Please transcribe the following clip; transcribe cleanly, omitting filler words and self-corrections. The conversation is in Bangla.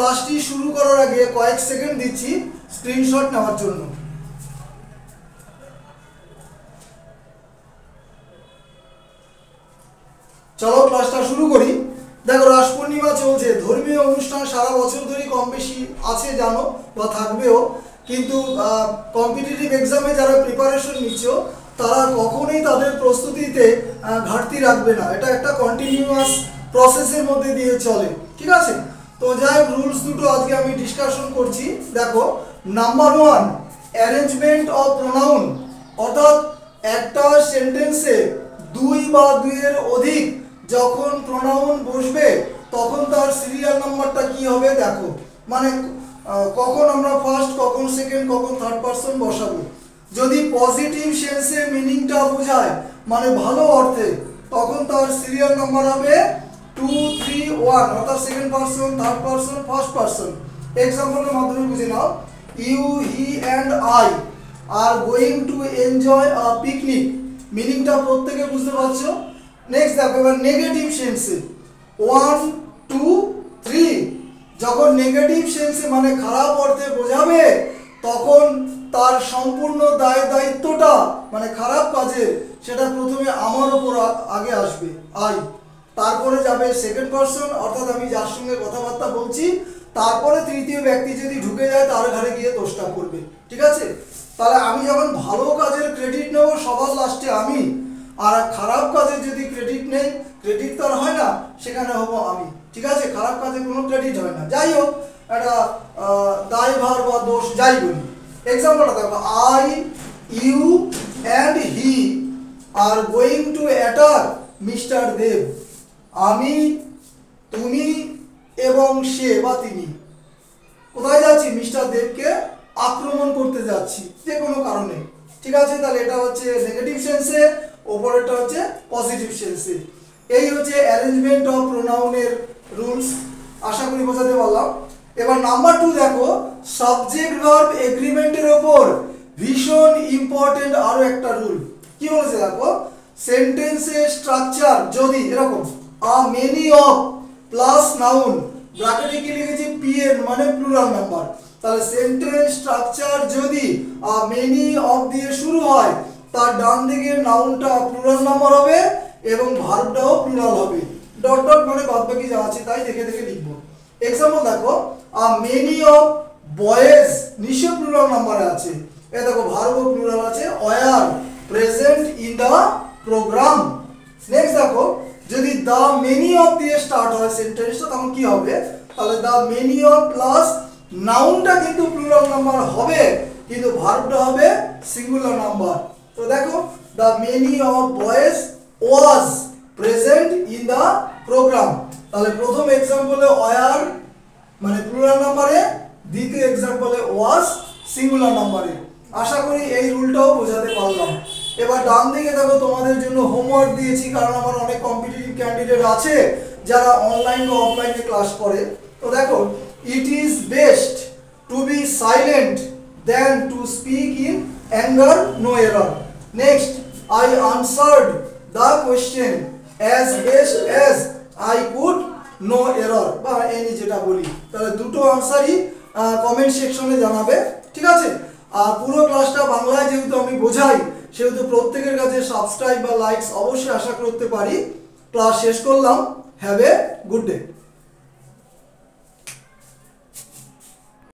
ক্লাসটি শুরু করার আগে কয়েক সেকেন্ড দিচ্ছি স্ক্রিনশট নেওয়ার জন্য। চলো ক্লাসটা শুরু করি। দেখো, রাস পূর্ণিমা চলছে, ধর্মীয় অনুষ্ঠান সারা বছর ধরে কম বেশি আছে জানো বা থাকবেও, কিন্তু কম্পিটিটিভ এক্সামে যারা প্রিপারেশন নিচ্ছ তারা কখনোই তাদের প্রস্তুতিতে ঘাটতি রাখবে না। এটা একটা কন্টিনিউয়াস প্রসেসের মধ্যে দিয়ে চলে, ঠিক আছে? তো যাই হোক, রুলস দুটো আজকে আমি ডিসকাশন করছি। দেখো, নাম্বার 1, অ্যারেঞ্জমেন্ট অফ প্রোনাউন, অর্থাৎ একটা সেন্টেন্সে 2 বা 2 এর অধিক যখন প্রোনাউন বসবে তখন তার সিরিয়াল নাম্বারটা কি হবে। দেখো, মানে কখন আমরা ফার্স্ট, কখন সেকেন্ড, কখন থার্ড পারসন বসাবো। যদি পজিটিভ সেন্সে মিনিংটা বোঝায়, মানে ভালো অর্থে, তখন তার সিরিয়াল নাম্বার হবে 2, 3, 1, অর্থাৎ second person, third person, first person. এক্সাম্পলের মাধ্যমে বুঝে নাও, you, he and I are going to enjoy a picnic. মিনিংটা প্রত্যেকে বুঝতে পারছো। নেক্সট দেখো, এবার নেগেটিভ সেন্সে 1, 2, 3, যখন নেগেটিভ সেন্সে মানে খারাপ অর্থে বোঝাবে তখন তার সম্পূর্ণ দায়িত্বটা মানে খারাপ কাজের, সেটা প্রথমে আমার ওপর আগে আসবে, আই, তারপরে যাবে সেকেন্ড পারসন, অর্থাৎ আমি যার সঙ্গে কথাবার্তা বলছি, তারপরে তৃতীয় ব্যক্তি যদি ঢুকে যায় তার ঘাড়ে গিয়ে দোষটা করবে, ঠিক আছে? তাহলে আমি যখন ভালো কাজের ক্রেডিট নেব সবার লাস্টে আমি, আর খারাপ কাজে যদি ক্রেডিট নেই, ক্রেডিট তো আর হয় না, সেখানে হব আমি, ঠিক আছে? খারাপ কাজে কোনো ক্রেডিট হয় না। যাই হোক, একটা দায়ভার বা দোষ যাই বলি। এক্সাম্পলটা দেখো, I, you and he are going to attack mister Dev. আমি, তুমি এবং সে বা তিনি কোথায় যাচ্ছি? মিস্টার দেবকে আক্রমণ করতে যাচ্ছি যে কোনো কারণে, ঠিক আছে? তাহলে এটা হচ্ছে নেগেটিভ সেন্সে, ওপরেরটা হচ্ছে পজিটিভ সেন্সে। এই হচ্ছে অ্যারেঞ্জমেন্ট অফ প্রোনাউনের রুলস। আশা করি বোঝাতে পারলাম। এবার নাম্বার 2 দেখো, সাবজেক্ট ভার্ব এগ্রিমেন্টের ওপর ভীষণ ইম্পর্টেন্ট আরো একটা রুল। কি বলেছে দেখো, সেন্টেন্সের স্ট্রাকচার যদি এরকম আ মেনি অফ প্লাস নাউন, ব্র্যাকেটে কি লিখেছি পিএন মানে প্লুরাল নাম্বার, তাহলে সেন্টেন্স স্ট্রাকচার যদি আ মেনি অফ দিয়ে শুরু হয় তার ডান দিকের নাউনটা প্লুরাল নাম্বার হবে এবং ভার্বটাও প্লুরাল হবে। ডট ডট মানে বাদবাকি যা আছে তাই দেখে দেখে লিখবো। এক্সাম্পল দেখো, আ মেনি অফ বয়েজ নিশ্চয় প্লুরাল নাম্বারে আছে। এ দেখো, ভার্বও প্লুরাল আছে, were present in the programme. Next দেখো, যদি দা মেনি অফ দিয়ে স্টার্ট হয় সেন্টেন্সটা তখন কি হবে? তাহলে দা মেনি অফ প্লাস নাউনটা কিন্তু প্লুরাল নাম্বার হবে, কিন্তু ভার্বটা হবে সিঙ্গুলার নাম্বার। তো দেখো, the many of boys was present in the programme. তাহলে প্রথম এক্সাম্পলে ওয়্যার মানে প্লুরাল নাম্বারে, দ্বিতীয় এক্সাম্পলে ওয়াজ সিঙ্গুলার নাম্বারে। আশা করি এই রুলটাও বোঝাতে পারলাম। এবার ডান দিকে দেখো, তোমাদের জন্য হোমওয়ার্ক দিয়েছি, কারণ আমার অনেক কম্পিটিটিভ ক্যান্ডিডেট আছে যারা অনলাইন বা অফলাইনে ক্লাস করে। তো দেখো, it is best to be silent than to speak in anger, no error. Next, I answered the question as best as I could, no error বা এনি যেটা বলি। তাহলে দুটো আনসারই কমেন্ট সেকশনে জানাবে, ঠিক আছে? আর পুরো ক্লাসটা বাংলায় যেহেতু আমি বোঝাই, সেহেতু প্রত্যেকের কাছে সাবস্ক্রাইব বা লাইকস অবশ্যই আশা করতে পারি। ক্লাস শেষ করলাম। Have a good day.